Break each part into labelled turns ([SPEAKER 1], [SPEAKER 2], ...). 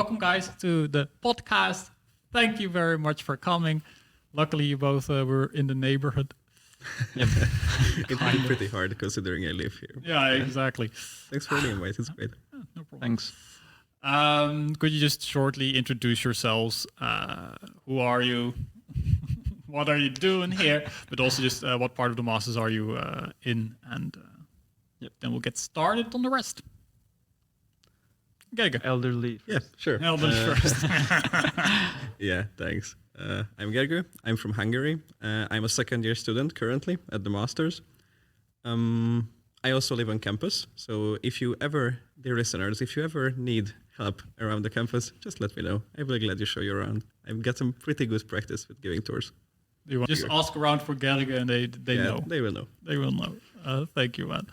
[SPEAKER 1] welcome guys to the podcast. Thank you very much for coming. Luckily, you both were in the neighborhood.
[SPEAKER 2] Yep. It's been pretty hard considering I live here.
[SPEAKER 1] Yeah, exactly.
[SPEAKER 2] Thanks for the invite. It's great.
[SPEAKER 1] No problem.
[SPEAKER 3] Thanks.
[SPEAKER 1] Could you just shortly introduce yourselves? Who are you? What are you doing here? But also just what part of the Masters are you in? And then we'll get started on the rest. Gergő.
[SPEAKER 3] Elderly.
[SPEAKER 2] Yeah, sure.
[SPEAKER 1] Elderly first.
[SPEAKER 2] Yeah, thanks. I'm Gergő. I'm from Hungary. I'm a second-year student currently at the Masters. I also live on campus. So if you ever, dear listeners, if you ever need help around the campus, just let me know. I will gladly show you around. I've got some pretty good practice with giving tours.
[SPEAKER 1] You just ask around for Gergő and they know.
[SPEAKER 2] They will know.
[SPEAKER 1] They will know. Thank you, man.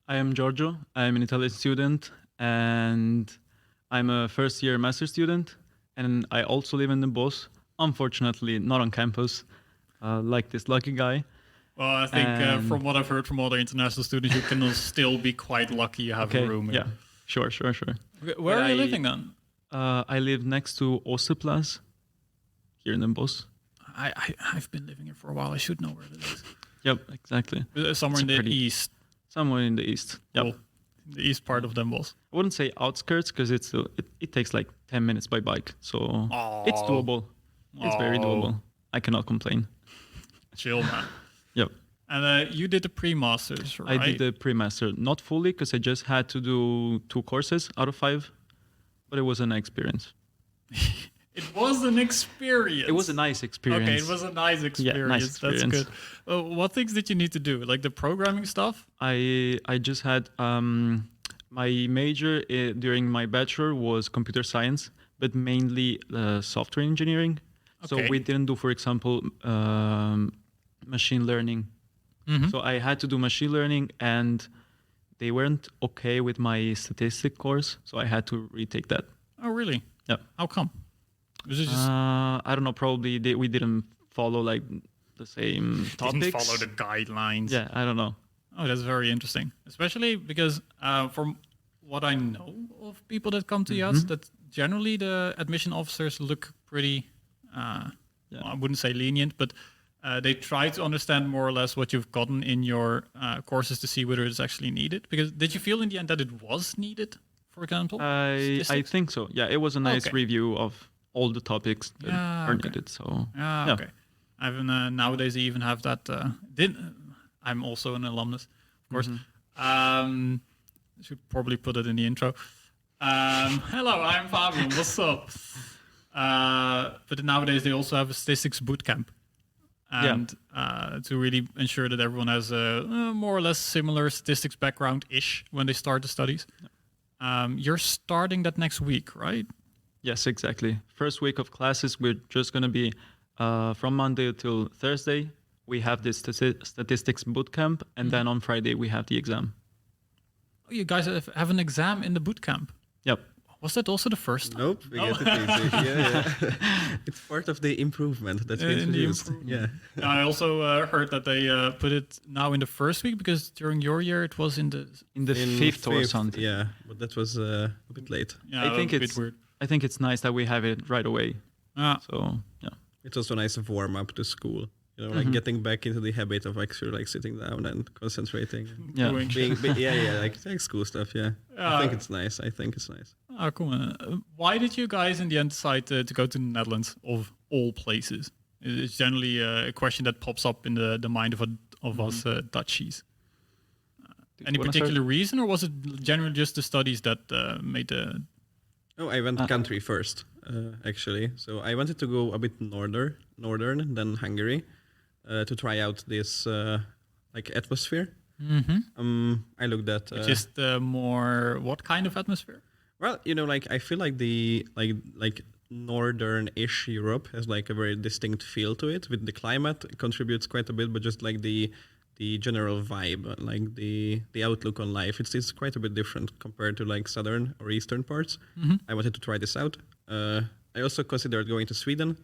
[SPEAKER 3] I am Giorgio. I'm an Italian student and I'm a first-year master student. And I also live in the Bosch. Unfortunately, not on campus, like this lucky guy.
[SPEAKER 1] Well, I think from what I've heard from other international students, you can still be quite lucky you have a room here.
[SPEAKER 3] Yeah, sure.
[SPEAKER 1] Where are you living then?
[SPEAKER 3] I live next to Oosterplaats, here in Den Bosch.
[SPEAKER 1] I've been living here for a while. I should know where it is.
[SPEAKER 3] Yep, exactly.
[SPEAKER 1] Somewhere in the east.
[SPEAKER 3] Somewhere in the east. Yep.
[SPEAKER 1] Cool. The east part of Den Bosch.
[SPEAKER 3] I wouldn't say outskirts because it takes like 10 minutes by bike, so it's doable. It's very doable. I cannot complain.
[SPEAKER 1] Chill, man.
[SPEAKER 3] Yep.
[SPEAKER 1] And you did the pre-masters, right?
[SPEAKER 3] I did the pre-master, not fully because I just had to do 2 courses out of 5, but it was an experience.
[SPEAKER 1] It was an experience.
[SPEAKER 3] It was a nice experience.
[SPEAKER 1] Okay, it was a nice experience.
[SPEAKER 3] Yeah, nice experience.
[SPEAKER 1] That's good. What things did you need to do? Like the programming stuff?
[SPEAKER 3] I just had my major during my bachelor was computer science, but mainly software engineering. Okay. So we didn't do, for example, machine learning. Mm-hmm. So I had to do machine learning and they weren't okay with my statistic course. So I had to retake that.
[SPEAKER 1] Oh, really?
[SPEAKER 3] Yeah.
[SPEAKER 1] How come? Was it just
[SPEAKER 3] I don't know. Probably we didn't follow like the same topics.
[SPEAKER 1] Didn't follow the guidelines.
[SPEAKER 3] Yeah, I don't know.
[SPEAKER 1] Oh, that's very interesting. Especially because from what I know of people that come to JADS, that generally the admission officers look pretty, well, I wouldn't say lenient, but they try to understand more or less what you've gotten in your courses to see whether it's actually needed. Because did you feel in the end that it was needed, for example?
[SPEAKER 3] I think so. Yeah, it was a nice review of all the topics that are needed. So
[SPEAKER 1] okay. I've nowadays I even have that. I'm also an alumnus, of course. Should probably put it in the intro. Hello, I'm Fabian. What's up? But nowadays they also have a statistics bootcamp. And to really ensure that everyone has a more or less similar statistics background-ish when they start the studies. You're starting that next week, right?
[SPEAKER 3] Yes, exactly. First week of classes, we're just going to be from Monday till Thursday. We have this statistics bootcamp, and then on Friday we have the exam. Oh,
[SPEAKER 1] you guys have an exam in the bootcamp?
[SPEAKER 3] Yep.
[SPEAKER 1] Was that also the first time?
[SPEAKER 2] Nope, we get it easy. Yeah. It's part of the improvement that we introduced. Yeah.
[SPEAKER 1] I also heard that they put it now in the first week because during your year it was in the
[SPEAKER 3] fifth or something.
[SPEAKER 2] Yeah, but that was a bit late.
[SPEAKER 1] Yeah,
[SPEAKER 3] I think
[SPEAKER 1] it's a bit weird.
[SPEAKER 3] I think it's nice that we have it right away. So yeah.
[SPEAKER 2] It's also a nice warm up to school. You know, like getting back into the habit of actually like sitting down and concentrating.
[SPEAKER 3] Yeah.
[SPEAKER 2] Like school stuff. Yeah. I think it's nice.
[SPEAKER 1] Oh, cool. Why did you guys in the end decide to go to the Netherlands of all places? It's generally a question that pops up in the mind of us Dutchies. Any particular reason, or was it generally just the studies that made the?
[SPEAKER 2] Oh, I went country first, actually. So I wanted to go a bit northern than Hungary. To try out this atmosphere. I looked at
[SPEAKER 1] just more what kind of atmosphere?
[SPEAKER 2] Well, you know, like I feel like the like northern-ish Europe has like a very distinct feel to it. With the climate, it contributes quite a bit, but just like the general vibe, like the outlook on life, it's quite a bit different compared to like southern or eastern parts. I wanted to try this out. I also considered going to Sweden.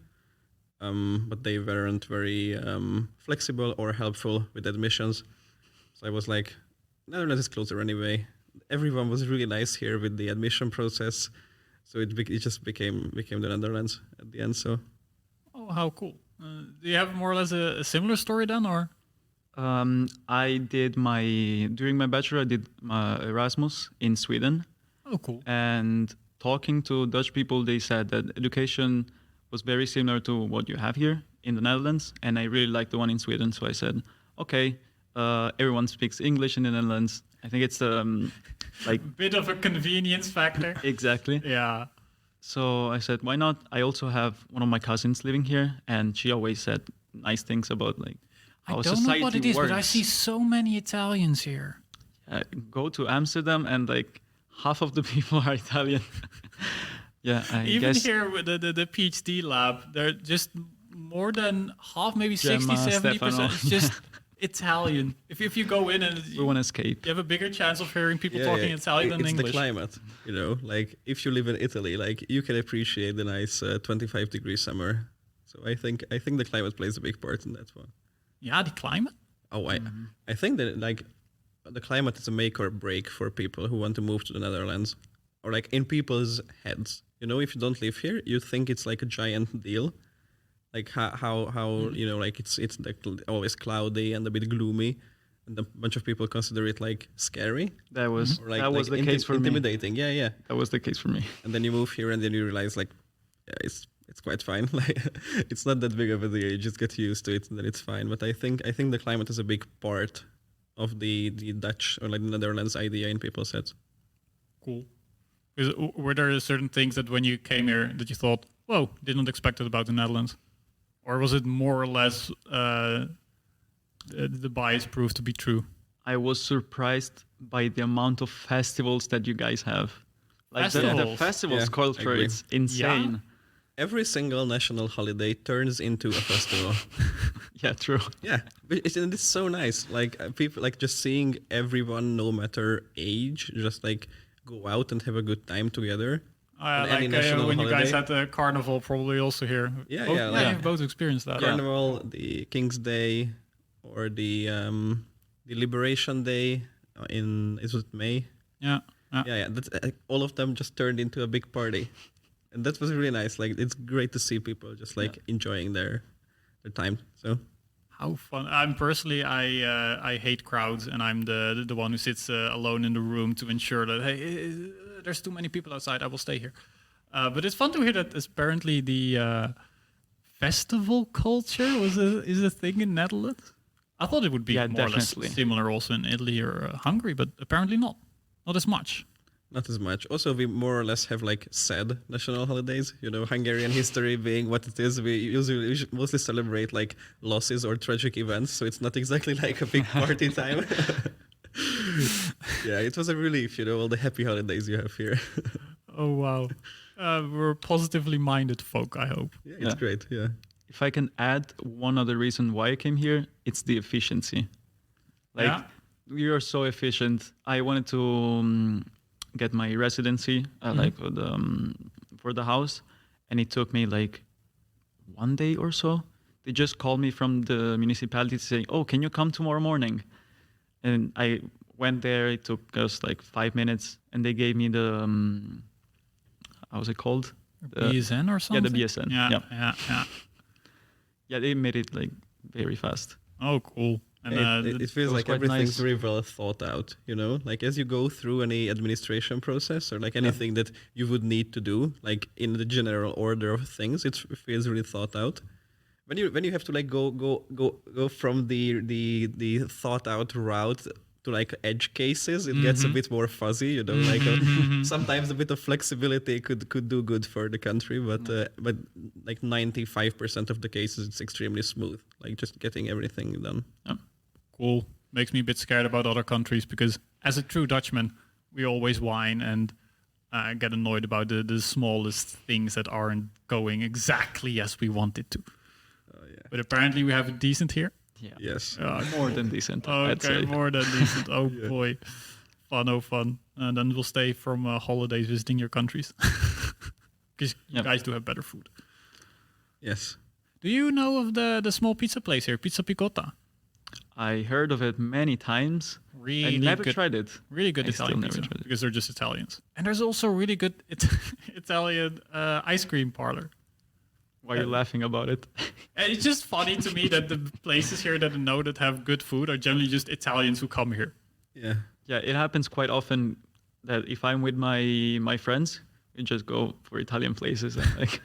[SPEAKER 2] But they weren't very flexible or helpful with admissions. So I was like, Netherlands is closer anyway. Everyone was really nice here with the admission process. So it just became the Netherlands at the end. So
[SPEAKER 1] Oh, how cool. Do you have more or less a similar story then, or?
[SPEAKER 3] I did during my bachelor, I did my Erasmus in Sweden.
[SPEAKER 1] Oh, cool.
[SPEAKER 3] And talking to Dutch people, they said that education was very similar to what you have here in the Netherlands. And I really liked the one in Sweden. So I said, okay, everyone speaks English in the Netherlands. I think it's like
[SPEAKER 1] Bit of a convenience factor.
[SPEAKER 3] exactly.
[SPEAKER 1] Yeah.
[SPEAKER 3] So I said, why not? I also have one of my cousins living here, and she always said nice things about like
[SPEAKER 1] I
[SPEAKER 3] how
[SPEAKER 1] don't
[SPEAKER 3] society
[SPEAKER 1] know what it is,
[SPEAKER 3] works.
[SPEAKER 1] but I see so many Italians here.
[SPEAKER 3] Go to Amsterdam, and like half of the people are Italian. Yeah, I
[SPEAKER 1] Even
[SPEAKER 3] guess
[SPEAKER 1] here with the PhD lab, they're just more than half, maybe 60,
[SPEAKER 3] Gemma,
[SPEAKER 1] 70%.
[SPEAKER 3] Stefano.
[SPEAKER 1] It's just Italian. If you go in and
[SPEAKER 3] we want to escape.
[SPEAKER 1] you have a bigger chance of hearing people talking Italian than
[SPEAKER 2] it's
[SPEAKER 1] English.
[SPEAKER 2] the climate, you know. Like if you live in Italy, like you can appreciate the nice 25-degree summer. So I think the climate plays a big part in that one.
[SPEAKER 1] Yeah, the climate.
[SPEAKER 2] Oh, I think that like the climate is a make or break for people who want to move to the Netherlands, or like in people's heads. You know, if you don't live here, you think it's like a giant deal. Like how you know, like it's like always cloudy and a bit gloomy, and a bunch of people consider it like scary.
[SPEAKER 3] That was
[SPEAKER 2] Or like,
[SPEAKER 3] that was
[SPEAKER 2] like
[SPEAKER 3] the case for me.
[SPEAKER 2] intimidating. Yeah.
[SPEAKER 3] That was the case for me.
[SPEAKER 2] And then you move here, and then you realize like, yeah, it's quite fine. Like it's not that big of a deal. You just get used to it, and then it's fine. But I think the climate is a big part of the Dutch or like the Netherlands idea in people's heads.
[SPEAKER 1] Cool. Were there certain things that when you came here that you thought, whoa, didn't expect it about the Netherlands? Or was it more or less the bias proved to be true?
[SPEAKER 3] I was surprised by the amount of festivals that you guys have. Like the
[SPEAKER 1] Festivals?
[SPEAKER 3] festivals
[SPEAKER 2] Yeah,
[SPEAKER 3] culture,
[SPEAKER 2] agree.
[SPEAKER 3] it's insane.
[SPEAKER 2] Every single national holiday turns into a festival.
[SPEAKER 3] Yeah, true.
[SPEAKER 2] Yeah, but it's so nice. Like people like just seeing everyone, no matter age, just like go out and have a good time together. on any national
[SPEAKER 1] when you guys
[SPEAKER 2] holiday.
[SPEAKER 1] had the carnival, probably also here.
[SPEAKER 2] Yeah,
[SPEAKER 1] Both,
[SPEAKER 2] yeah, like-
[SPEAKER 1] you've both experienced that.
[SPEAKER 2] Carnival, the King's Day, or the Liberation Day is it May?
[SPEAKER 1] Yeah.
[SPEAKER 2] Yeah. That's all of them just turned into a big party, and that was really nice. Like it's great to see people just like enjoying their time. So
[SPEAKER 1] How fun! I'm personally, I hate crowds, and I'm the one who sits alone in the room to ensure that hey, there's too many people outside. I will stay here. But it's fun to hear that apparently the festival culture is a thing in Netherlands. I thought it would be more or less
[SPEAKER 3] definitely.
[SPEAKER 1] similar also in Italy or Hungary, but apparently not as much.
[SPEAKER 2] not as much. Also, we more or less have like sad national holidays. You know, Hungarian history being what it is, we mostly celebrate like losses or tragic events. So it's not exactly like a big party time. Yeah, it was a relief, you know, all the happy holidays you have here.
[SPEAKER 1] Oh wow, we're positively minded folk. I hope.
[SPEAKER 2] Yeah, it's great. Yeah.
[SPEAKER 3] If I can add one other reason why I came here, it's the efficiency. Like, we are so efficient. I wanted to get my residency, for the house, and it took me like 1 day or so. They just called me from the municipality saying, "Oh, can you come tomorrow morning?" And I went there. It took us like 5 minutes, and they gave me the how was it called?
[SPEAKER 1] BSN or something.
[SPEAKER 3] Yeah, the BSN.
[SPEAKER 1] Yeah.
[SPEAKER 3] Yeah, they made it like very fast.
[SPEAKER 1] Oh, cool. And
[SPEAKER 2] It feels
[SPEAKER 3] was
[SPEAKER 2] like
[SPEAKER 3] quite
[SPEAKER 2] everything's
[SPEAKER 3] nice.
[SPEAKER 2] very well thought out, you know? Like as you go through any administration process or like anything that you would need to do, like in the general order of things, it feels really thought out. When you have to like go from the thought out route to like edge cases, it gets a bit more fuzzy, you know. Like sometimes a bit of flexibility could do good for the country, but like 95% of the cases it's extremely smooth, like just getting everything done.
[SPEAKER 1] cool. Makes me a bit scared about other countries because as a true Dutchman, we always whine and get annoyed about the smallest things that aren't going exactly as we want it to. But apparently we have it decent here.
[SPEAKER 3] Yeah.
[SPEAKER 2] Yes.
[SPEAKER 3] More than decent, I'd
[SPEAKER 1] Okay,
[SPEAKER 3] say.
[SPEAKER 1] more than decent. Oh boy. Fun. And then we'll stay from holidays visiting your countries. Because you guys do have better food.
[SPEAKER 2] Yes.
[SPEAKER 1] Do you know of the small pizza place here, Pizza Picotta?
[SPEAKER 3] I heard of it many times.
[SPEAKER 1] Really
[SPEAKER 3] I never
[SPEAKER 1] good,
[SPEAKER 3] tried it.
[SPEAKER 1] Really good
[SPEAKER 3] I still
[SPEAKER 1] Italian
[SPEAKER 3] never
[SPEAKER 1] pizza
[SPEAKER 3] tried it.
[SPEAKER 1] because they're just Italians. And there's also really good Italian ice cream parlor.
[SPEAKER 3] Why are you laughing about it?
[SPEAKER 1] And it's just funny to me that the places here that I know that have good food are generally just Italians who come here.
[SPEAKER 2] Yeah.
[SPEAKER 3] Yeah, it happens quite often that if I'm with my friends, we just go for Italian places and like,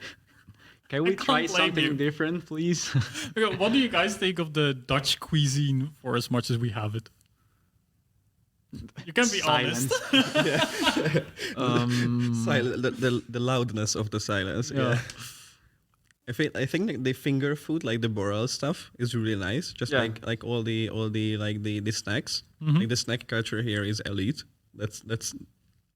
[SPEAKER 3] can we
[SPEAKER 1] can't
[SPEAKER 3] try
[SPEAKER 1] blame
[SPEAKER 3] something
[SPEAKER 1] you.
[SPEAKER 3] different, please?
[SPEAKER 1] Okay, what do you guys think of the Dutch cuisine for as much as we have it? You can be honest.
[SPEAKER 2] The loudness of the silence. Yeah. I think like the finger food, like the boral stuff, is really nice. Just like all the like the snacks. Like the snack culture here is elite. That's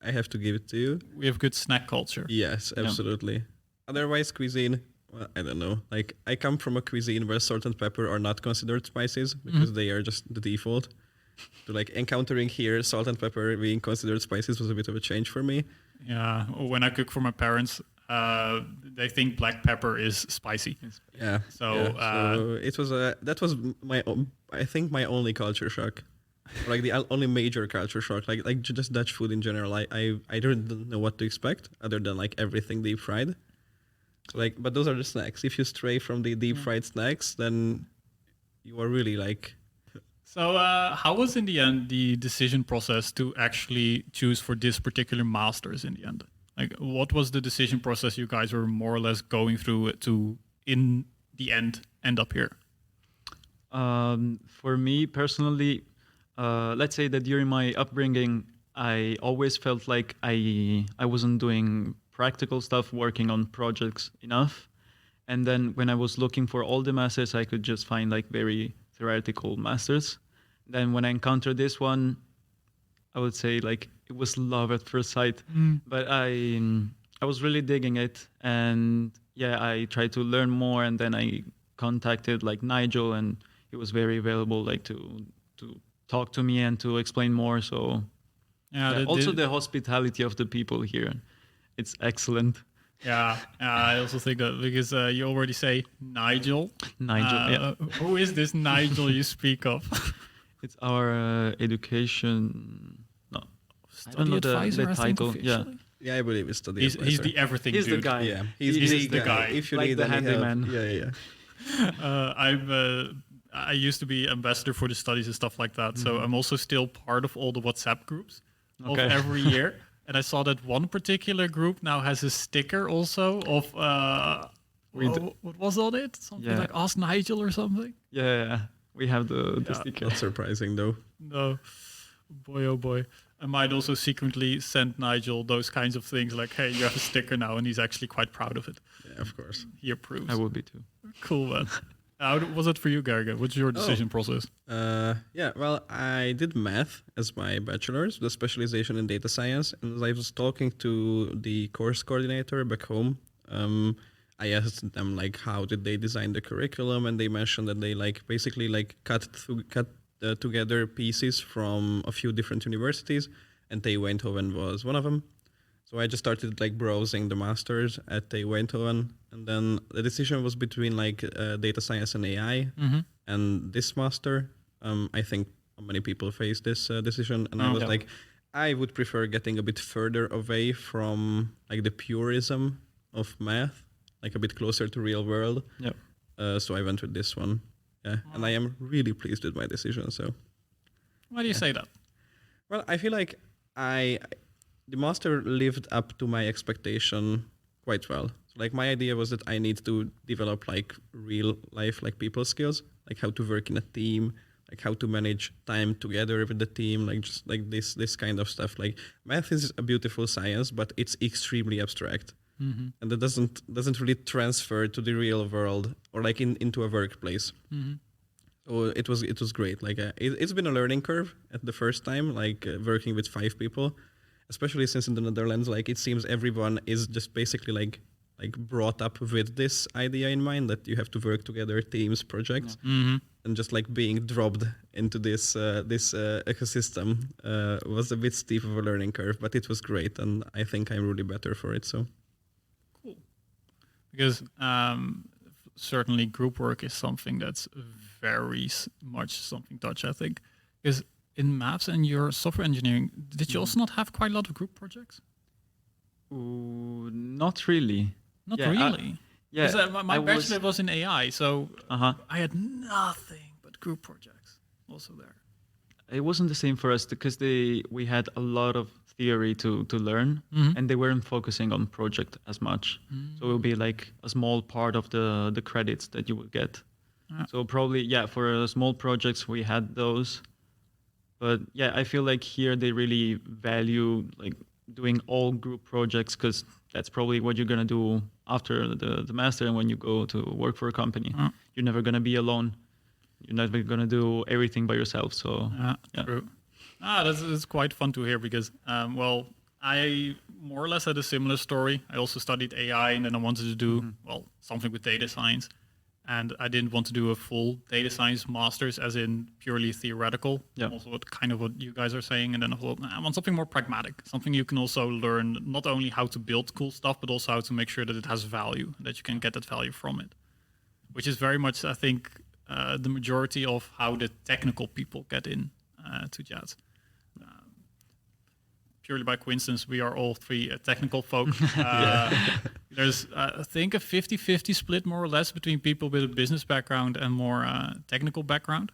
[SPEAKER 2] I have to give it to you.
[SPEAKER 1] We have good snack culture.
[SPEAKER 2] Yes, absolutely. Otherwise, cuisine. Well, I don't know. Like I come from a cuisine where salt and pepper are not considered spices because they are just the default. So like encountering here salt and pepper being considered spices was a bit of a change for me.
[SPEAKER 1] Yeah. When I cook for my parents, they think black pepper is spicy.
[SPEAKER 2] Yeah. So it was that was I think my only culture shock, like the only major culture shock. Like just Dutch food in general. I didn't know what to expect other than like everything deep fried. Like, but those are the snacks. If you stray from the deep fried snacks, then you are really like.
[SPEAKER 1] So how was in the end the decision process to actually choose for this particular masters in the end? Like, what was the decision process you guys were more or less going through to, in the end up here?
[SPEAKER 3] For me personally, let's say that during my upbringing, I always felt like I wasn't doing practical stuff, working on projects enough. And then when I was looking for all the masters, I could just find like very theoretical masters. Then when I encountered this one, I would say like it was love at first sight. But I was really digging it, and yeah, I tried to learn more, and then I contacted like Nigel, and he was very available like to talk to me and to explain more. So also the hospitality of the people here, it's excellent.
[SPEAKER 1] Yeah, I also think that because you already say Nigel.
[SPEAKER 3] Yeah.
[SPEAKER 1] Who is this Nigel you speak of?
[SPEAKER 3] It's our education. No, I don't know the title.
[SPEAKER 2] Yeah, I believe it's study
[SPEAKER 1] he's
[SPEAKER 2] advisor.
[SPEAKER 1] the everything
[SPEAKER 3] He's
[SPEAKER 1] dude.
[SPEAKER 3] the guy.
[SPEAKER 2] Yeah,
[SPEAKER 1] he's the guy.
[SPEAKER 2] If you
[SPEAKER 3] like
[SPEAKER 2] need
[SPEAKER 3] the
[SPEAKER 2] any
[SPEAKER 3] handyman.
[SPEAKER 2] help. Yeah.
[SPEAKER 1] I used to be ambassador for the studies and stuff like that. So I'm also still part of all the WhatsApp groups of every year. And I saw that one particular group now has a sticker also of what was on it? Something like Ask Nigel or something.
[SPEAKER 3] Yeah. We have the sticker.
[SPEAKER 2] Not surprising though.
[SPEAKER 1] No, boy oh boy. I might also secretly send Nigel those kinds of things like, hey, you have a sticker now, and he's actually quite proud of it.
[SPEAKER 2] Yeah, of course.
[SPEAKER 1] He approves.
[SPEAKER 3] I would be too.
[SPEAKER 1] Cool, man. How was it for you, Gergő? What's your decision process?
[SPEAKER 2] Yeah, well, I did math as my bachelor's, the specialization in data science. And as I was talking to the course coordinator back home, I asked them like how did they design the curriculum, and they mentioned that they like basically like cut together pieces from a few different universities, and TU Eindhoven was one of them. So I just started like browsing the masters at TU Eindhoven, and then the decision was between like data science and AI and this master. I think many people face this decision, and I was like, I would prefer getting a bit further away from like the purism of math, like a bit closer to real world. So I went with this one. Yeah, and I am really pleased with my decision. So,
[SPEAKER 1] why do you say that?
[SPEAKER 2] Well, I feel like the master lived up to my expectation quite well. So, like my idea was that I need to develop like real life, like people skills, like how to work in a team, like how to manage time together with the team, like just like this kind of stuff. Like math is a beautiful science, but it's extremely abstract. And that doesn't really transfer to the real world or like into a workplace. So it was great. Like it's been a learning curve at the first time, like working with 5 people, especially since in the Netherlands, like it seems everyone is just basically like brought up with this idea in mind that you have to work together, teams, projects, and just like being dropped into this ecosystem was a bit steep of a learning curve, but it was great, and I think I'm really better for it. So.
[SPEAKER 1] Because certainly group work is something that's very much something Dutch, I think. Because in maths and your software engineering, did you also not have quite a lot of group projects?
[SPEAKER 3] Ooh, not really.
[SPEAKER 1] Not really.
[SPEAKER 3] Yeah,
[SPEAKER 1] my bachelor was in AI, so I had nothing but group projects also there.
[SPEAKER 3] It wasn't the same for us because we had a lot of theory to learn, and they weren't focusing on project as much. So it would be like a small part of the credits that you would get. So probably, for small projects we had those. But I feel like here they really value like doing all group projects because that's probably what you're going to do after the master and when you go to work for a company. You're never going to be alone. You're never going to do everything by yourself. So
[SPEAKER 1] true. That's quite fun to hear because, I more or less had a similar story. I also studied AI and then I wanted to do, something with data science. And I didn't want to do a full data science master's as in purely theoretical. Also what you guys are saying. And then I thought, I want something more pragmatic, something you can also learn not only how to build cool stuff, but also how to make sure that it has value, that you can get that value from it, which is very much, I think, the majority of how the technical people get in to JADS. Purely by coincidence, we are all three technical folk. There's, I think, a 50-50 split, more or less, between people with a business background and more technical background.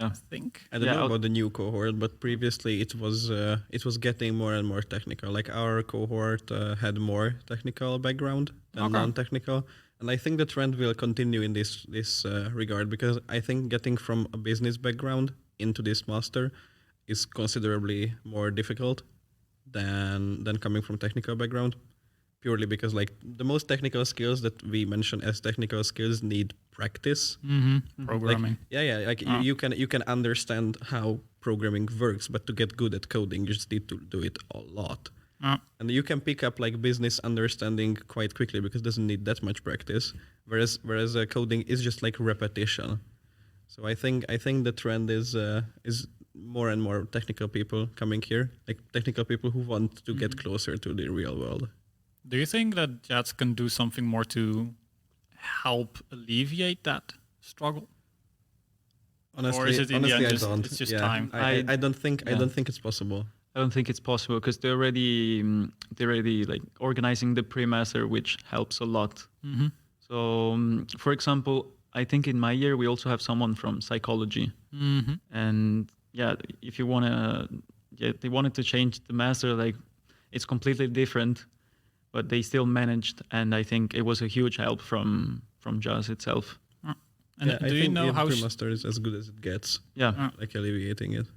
[SPEAKER 1] I think.
[SPEAKER 2] I don't know about the new cohort, but previously it was getting more and more technical. Like our cohort had more technical background than non-technical. And I think the trend will continue in this regard because I think getting from a business background into this master is considerably more difficult than coming from technical background, purely because like the most technical skills that we mention as technical skills need practice.
[SPEAKER 1] Programming.
[SPEAKER 2] You can understand how programming works, but to get good at coding, you just need to do it a lot. And you can pick up like business understanding quite quickly because it doesn't need that much practice. Whereas coding is just like repetition. So I think the trend is more and more technical people coming here, like technical people who want to get closer to the real world.
[SPEAKER 1] Do you think that JADS can do something more to help alleviate that struggle?
[SPEAKER 2] Honestly,
[SPEAKER 1] or is it in the end
[SPEAKER 2] I
[SPEAKER 1] just,
[SPEAKER 2] don't.
[SPEAKER 1] it's just time?
[SPEAKER 2] I don't think it's possible.
[SPEAKER 3] I don't think it's possible because they're already like organizing the pre-master, which helps a lot. So, for example, I think in my year we also have someone from psychology, and if you wanna, they wanted to change the master, like it's completely different, but they still managed, and I think it was a huge help from JADS itself.
[SPEAKER 1] And do you know how
[SPEAKER 2] pre-master is as good as it gets? Like alleviating it.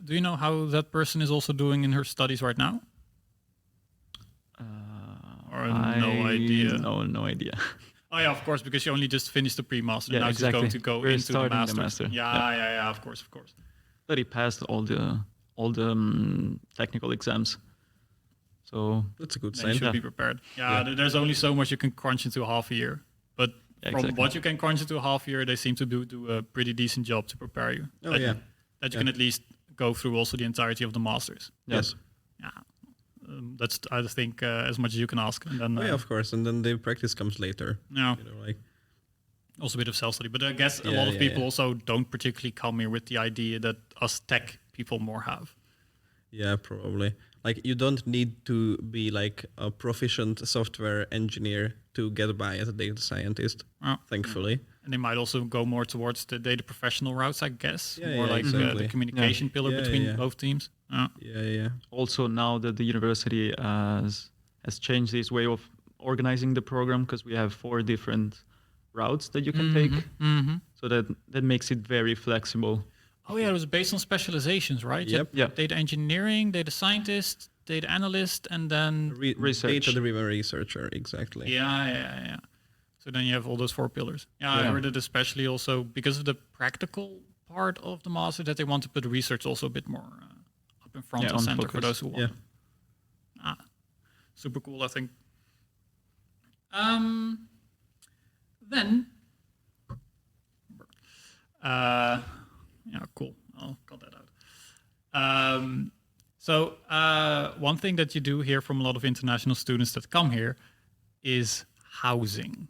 [SPEAKER 1] Do you know how that person is also doing in her studies right now? No idea.
[SPEAKER 3] No idea.
[SPEAKER 1] Oh yeah, of course, because she only just finished the pre-master. Now
[SPEAKER 3] exactly.
[SPEAKER 1] she's going to go
[SPEAKER 3] We're
[SPEAKER 1] into the
[SPEAKER 3] starting
[SPEAKER 1] master. Yeah, of course.
[SPEAKER 3] But he passed all the technical exams, so
[SPEAKER 2] that's a good
[SPEAKER 1] sign.
[SPEAKER 2] sign.
[SPEAKER 1] You should be prepared. There's only so much you can crunch into half a year, but from what you can crunch into a half year, they seem to do a pretty decent job to prepare you. That you can at least go through also the entirety of the masters.
[SPEAKER 2] Yes.
[SPEAKER 1] That's, I think, as much as you can ask. And then,
[SPEAKER 2] of course. And then the practice comes later.
[SPEAKER 1] Also a bit of self-study. But I guess a lot of people also don't particularly come here with the idea that us tech people more have.
[SPEAKER 2] Yeah, probably. Like, you don't need to be like a proficient software engineer to get by as a data scientist, thankfully.
[SPEAKER 1] And they might also go more towards the data professional routes, I guess.
[SPEAKER 2] Exactly.
[SPEAKER 1] The communication pillar between both teams.
[SPEAKER 3] Also, now that the university has changed this way of organizing the program, because we have 4 different routes that you can take. So that makes it very flexible.
[SPEAKER 1] Oh yeah, it was based on specializations, right?
[SPEAKER 2] Yep.
[SPEAKER 1] Data engineering, data scientist, data analyst, and then
[SPEAKER 3] research.
[SPEAKER 2] Data-driven researcher, exactly.
[SPEAKER 1] Yeah. So then you have all those 4 pillars. I heard it especially also because of the practical part of the master that they want to put research also a bit more up in front and center for those who want. Super cool, I think. Then, cool. I'll cut that out. So one thing that you do hear from a lot of international students that come here is housing.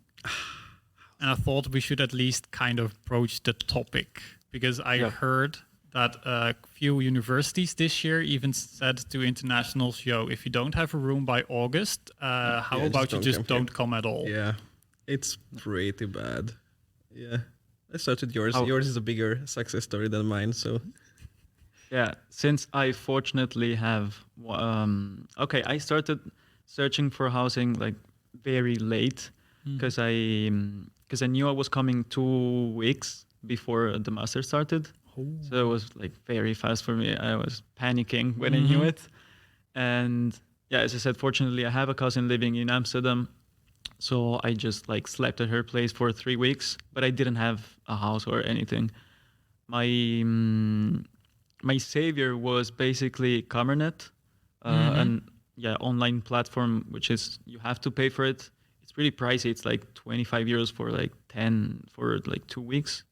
[SPEAKER 1] and I thought we should at least kind of broach the topic, because I heard that a few universities this year even said to internationals, yo, if you don't have a room by August, how about you just don't come at all?
[SPEAKER 2] Yeah, it's pretty bad. Yeah. I started yours. Yours is a bigger success story than mine, so...
[SPEAKER 3] Yeah, since I fortunately have... I started searching for housing like very late, because I knew I was coming 2 weeks before the master started. So it was like very fast for me. I was panicking when I knew it. And yeah, as I said, fortunately, I have a cousin living in Amsterdam. So I just like slept at her place for 3 weeks, but I didn't have a house or anything. My savior was basically Kamernet, an online platform, which is you have to pay for it. It's pretty pricey. It's like 25 euros for like 10 for like 2 weeks.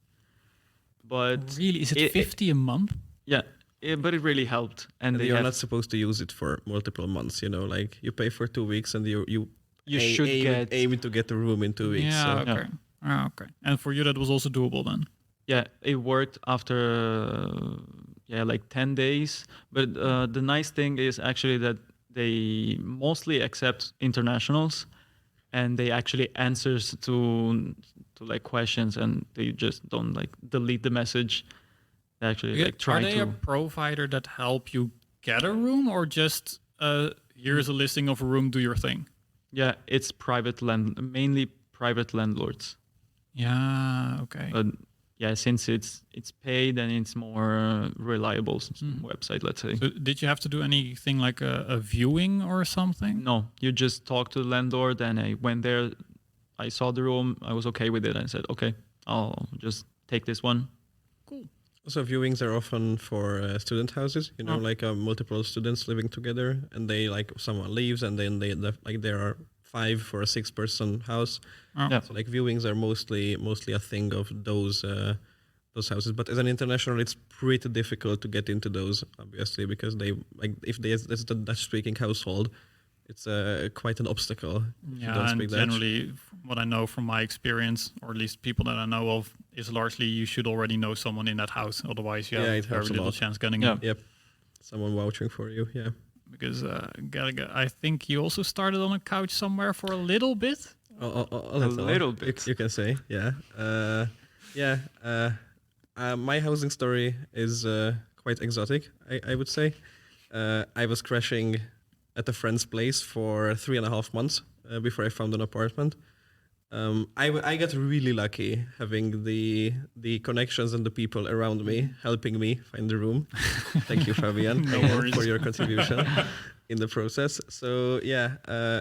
[SPEAKER 3] But
[SPEAKER 1] really, is it 50 a month?
[SPEAKER 3] Yeah, but it really helped. And
[SPEAKER 2] you're not supposed to use it for multiple months. You know, like you pay for 2 weeks and you
[SPEAKER 3] should
[SPEAKER 2] aim to get the room in 2 weeks.
[SPEAKER 1] Yeah,
[SPEAKER 2] so.
[SPEAKER 1] okay. Yeah. Okay. And for you, that was also doable then?
[SPEAKER 3] Yeah, it worked after like 10 days. But the nice thing is actually that they mostly accept internationals, and they actually answers to like questions, and they just don't like delete the message. They actually like try to.
[SPEAKER 1] Are they a provider that help you get a room, or just here's a listing of a room, do your thing?
[SPEAKER 3] Yeah, it's mainly private landlords.
[SPEAKER 1] Yeah, okay.
[SPEAKER 3] Yeah, since it's paid and it's more reliable website, let's say.
[SPEAKER 1] So did you have to do anything like a viewing or something?
[SPEAKER 3] No, you just talk to the landlord, and I went there. I saw the room. I was okay with it. I said, okay, I'll just take this one.
[SPEAKER 1] Cool.
[SPEAKER 2] Also, viewings are often for student houses. You know, like multiple students living together, and they like someone leaves, and then there are 5 for a 6-person house. So like viewings are mostly a thing of those houses. But as an international, it's pretty difficult to get into those, obviously, because they like if there's a Dutch-speaking household, it's quite an obstacle.
[SPEAKER 1] Yeah, and generally, what I know from my experience, or at least people that I know of, is largely you should already know someone in that house. Otherwise, you have very little chance getting in.
[SPEAKER 2] Yep, someone vouching for you. Yeah.
[SPEAKER 1] Because I think you also started on a couch somewhere for a little bit.
[SPEAKER 2] A little bit, you can say. Yeah. My housing story is quite exotic, I would say. I was crashing at a friend's place for 3.5 months before I found an apartment. I got really lucky having the connections and the people around me helping me find the room. Thank you, Fabian, for your contribution in the process. So yeah,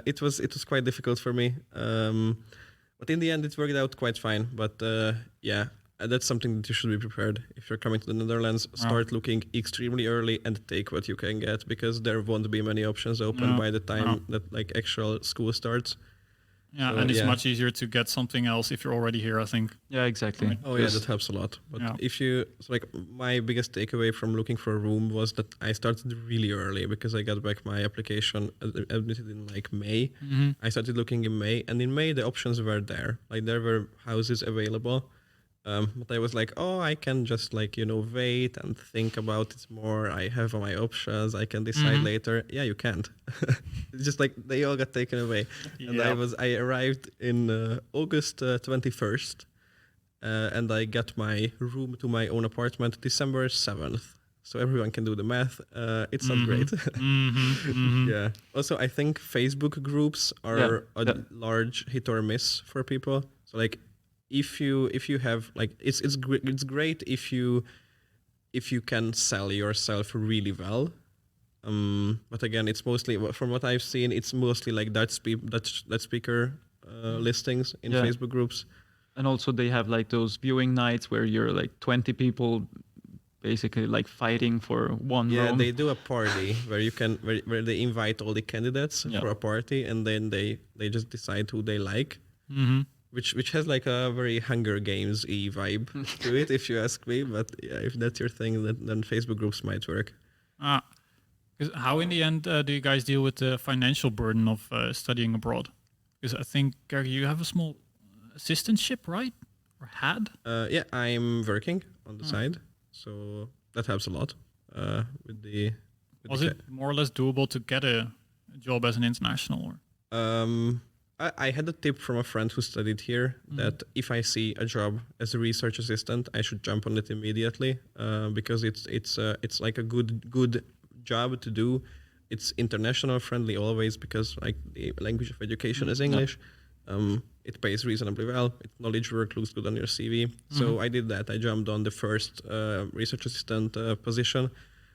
[SPEAKER 2] it was quite difficult for me, but in the end it worked out quite fine. But yeah, that's something that you should be prepared. If you're coming to the Netherlands, start looking extremely early and take what you can get, because there won't be many options open by the time that like actual school starts.
[SPEAKER 1] Yeah, so, and it's much easier to get something else if you're already here, I think.
[SPEAKER 3] Yeah, exactly.
[SPEAKER 1] Right.
[SPEAKER 2] Oh yeah, that helps a lot. But if you, so like my biggest takeaway from looking for a room was that I started really early, because I got back my application admitted in like May. I started looking in May, and in May the options were there. Like there were houses available. But I was like, oh, I can just like, wait and think about it more. I have my options. I can decide later. Yeah, you can't. It's just like they all got taken away. And I arrived in August 21st, and I got my room to my own apartment December 7th. So everyone can do the math. It's not great. Yeah. Also, I think Facebook groups are a large hit or miss for people. So like, if you have like it's great if you can sell yourself really well, but again, it's mostly, from what I've seen, it's mostly like Dutch speaker listings in Facebook groups.
[SPEAKER 3] And also they have like those viewing nights where you're like 20 people basically like fighting for one room.
[SPEAKER 2] Yeah, they do a party where they invite all the candidates for a party, and then they just decide who they like. Which has like a very Hunger Games-y vibe to it, if you ask me. But yeah, if that's your thing, then Facebook groups might work.
[SPEAKER 1] How in the end do you guys deal with the financial burden of studying abroad? Because I think, Gergő, you have a small assistantship, right? Or had?
[SPEAKER 2] Yeah, I'm working on the side, so that helps a lot. With the
[SPEAKER 1] Was it more or less doable to get a job as an international? Or?
[SPEAKER 2] I had a tip from a friend who studied here that if I see a job as a research assistant, I should jump on it immediately because it's like a good job to do. It's international friendly always because like the language of education is English. It pays reasonably well. Knowledge work looks good on your CV. So I did that. I jumped on the first research assistant position,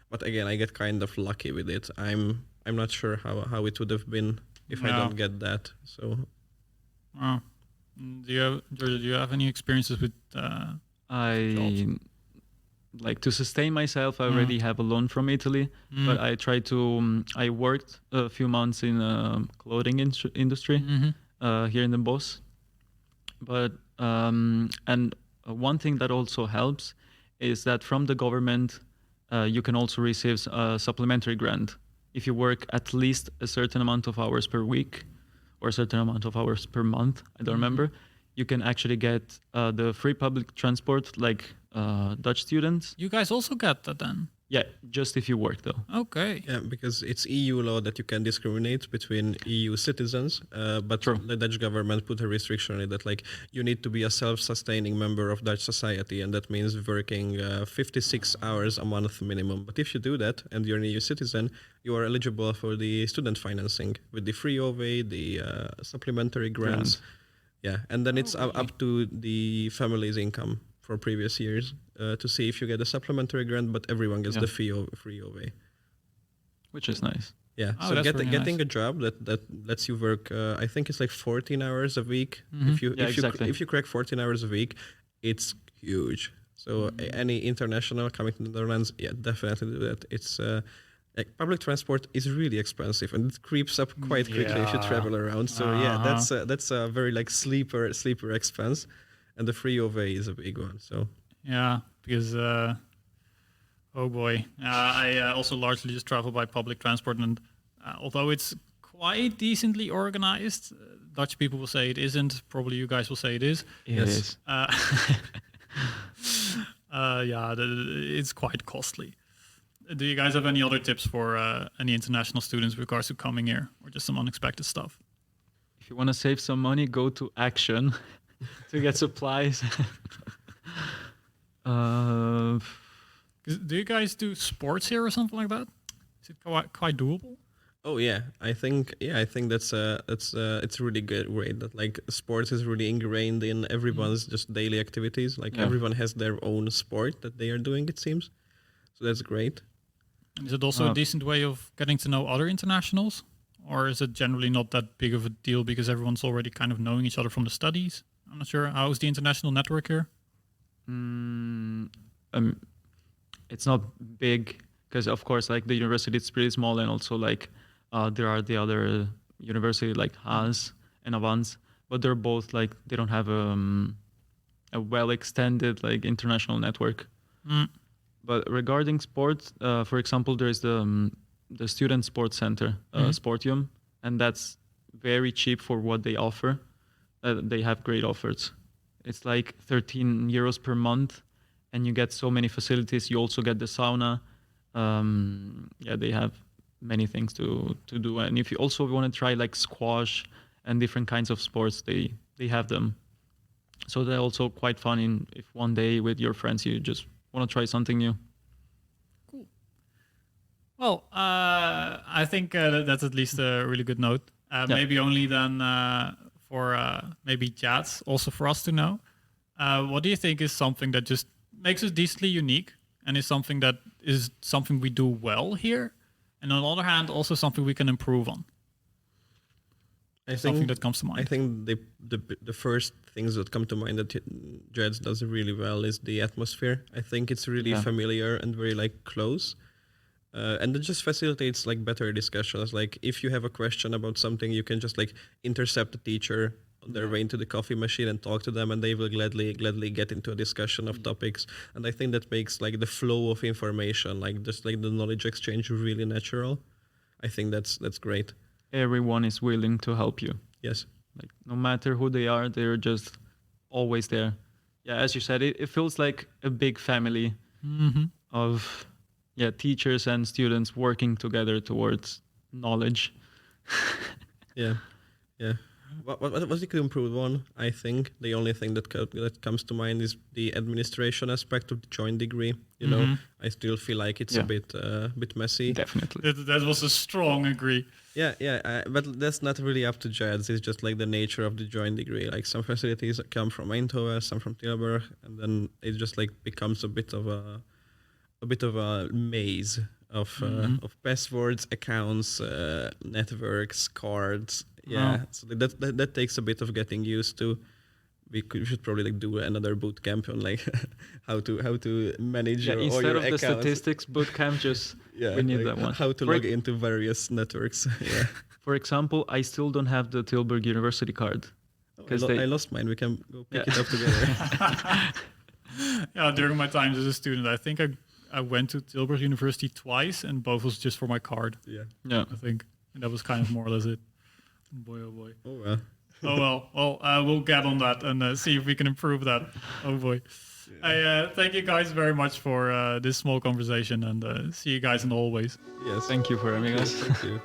[SPEAKER 2] but again, I get kind of lucky with it. I'm not sure how it would have been if I don't get that. So,
[SPEAKER 1] do you have any experiences with?
[SPEAKER 3] I like to sustain myself. I already have a loan from Italy, but I try to. I worked a few months in clothing industry here in the Bosch. But and one thing that also helps is that from the government, you can also receive a supplementary grant if you work at least a certain amount of hours per week or a certain amount of hours per month. I don't remember. You can actually get the free public transport like Dutch students.
[SPEAKER 1] You guys also get that then?
[SPEAKER 3] Yeah, just if you work though.
[SPEAKER 1] Okay.
[SPEAKER 2] Yeah, because it's EU law that you can discriminate between EU citizens, but the Dutch government put a restriction on it that like you need to be a self-sustaining member of Dutch society, and that means working 56 hours a month minimum. But if you do that and you're an EU citizen, you are eligible for the student financing with the free OVA, the supplementary grants. Yeah, and then it's up to the family's income for previous years to see if you get a supplementary grant, but everyone gets the free OVA.
[SPEAKER 3] Which is nice.
[SPEAKER 2] Yeah, so getting a job that lets you work, I think it's like 14 hours a week. If you crack 14 hours a week, it's huge. So any international coming to the Netherlands, definitely do that. It's like public transport is really expensive and it creeps up quite quickly if you travel around. So that's a very like sleeper expense. And the free OVA is a big one. So
[SPEAKER 1] yeah, because oh boy, I also largely just travel by public transport, and although it's quite decently organized, Dutch people will say it isn't. Probably you guys will say it is.
[SPEAKER 3] Yes.
[SPEAKER 1] It's quite costly. Do you guys have any other tips for any international students with regards to coming here, or just some unexpected stuff?
[SPEAKER 3] If you want to save some money, go to Action. To get supplies.
[SPEAKER 1] Do you guys do sports here or something like that? Is it quite doable?
[SPEAKER 2] Oh yeah, I think that's it's really good way that like sports is really ingrained in everyone's just daily activities. Like everyone has their own sport that they are doing, it seems. So that's great.
[SPEAKER 1] And is it also a decent way of getting to know other internationals? Or is it generally not that big of a deal because everyone's already kind of knowing each other from the studies? I'm not sure. How is the international network here?
[SPEAKER 3] It's not big because, of course, like the university is pretty small, and also like there are the other university like JADS and Avans, but they're both like they don't have a well extended like international network. But regarding sports, for example, there is the student sports center, Sportium, and that's very cheap for what they offer. They have great offers. It's like 13 euros per month, and you get so many facilities. You also get the sauna. They have many things to do. And if you also want to try like squash and different kinds of sports, they have them. So they're also quite fun if one day with your friends you just want to try something new.
[SPEAKER 1] Cool. Well, I think that's at least a really good note. Maybe only then for maybe JADS, also for us to know. What do you think is something that just makes us decently unique and is something that is something we do well here? And on the other hand, also something we can improve on? Something that comes to mind.
[SPEAKER 2] I think the first things that come to mind that JADS does really well is the atmosphere. I think it's really familiar and very like close. And it just facilitates like better discussions. Like if you have a question about something, you can just like intercept the teacher on their way into the coffee machine and talk to them, and they will gladly get into a discussion of topics. And I think that makes like the flow of information, like just like the knowledge exchange, really natural. I think that's great.
[SPEAKER 3] Everyone is willing to help you.
[SPEAKER 2] Yes.
[SPEAKER 3] Like no matter who they are, they're just always there. Yeah, as you said, it feels like a big family of teachers and students working together towards knowledge.
[SPEAKER 2] Yeah. What was the improved one? I think the only thing that comes to mind is the administration aspect of the joint degree. You know, I still feel like it's a bit messy.
[SPEAKER 3] Definitely.
[SPEAKER 1] That was a strong agree.
[SPEAKER 2] Yeah, but that's not really up to JADS. It's just like the nature of the joint degree. Like some facilities come from Eindhoven, some from Tilburg, and then it just like becomes a bit of a maze of passwords, accounts, networks, cards. Yeah, so that takes a bit of getting used to. We should probably like do another boot camp on like how to manage all
[SPEAKER 3] instead
[SPEAKER 2] your
[SPEAKER 3] of
[SPEAKER 2] accounts.
[SPEAKER 3] the statistics boot camp, we need
[SPEAKER 2] like
[SPEAKER 3] that one.
[SPEAKER 2] How to log into various networks. Yeah.
[SPEAKER 3] For example, I still don't have the Tilburg University card.
[SPEAKER 2] I lost mine. We can go pick it up together.
[SPEAKER 1] Yeah, during my time as a student, I think I went to Tilburg University twice, and both was just for my card.
[SPEAKER 3] Yeah.
[SPEAKER 1] I think, and that was kind of more or less it. Boy, oh boy.
[SPEAKER 2] Oh well.
[SPEAKER 1] Oh well. Well, we'll get on that and see if we can improve that. Oh boy. I thank you guys very much for this small conversation, and see you guys in the hallways.
[SPEAKER 2] Yes.
[SPEAKER 3] Thank you for having us.
[SPEAKER 2] Thank you.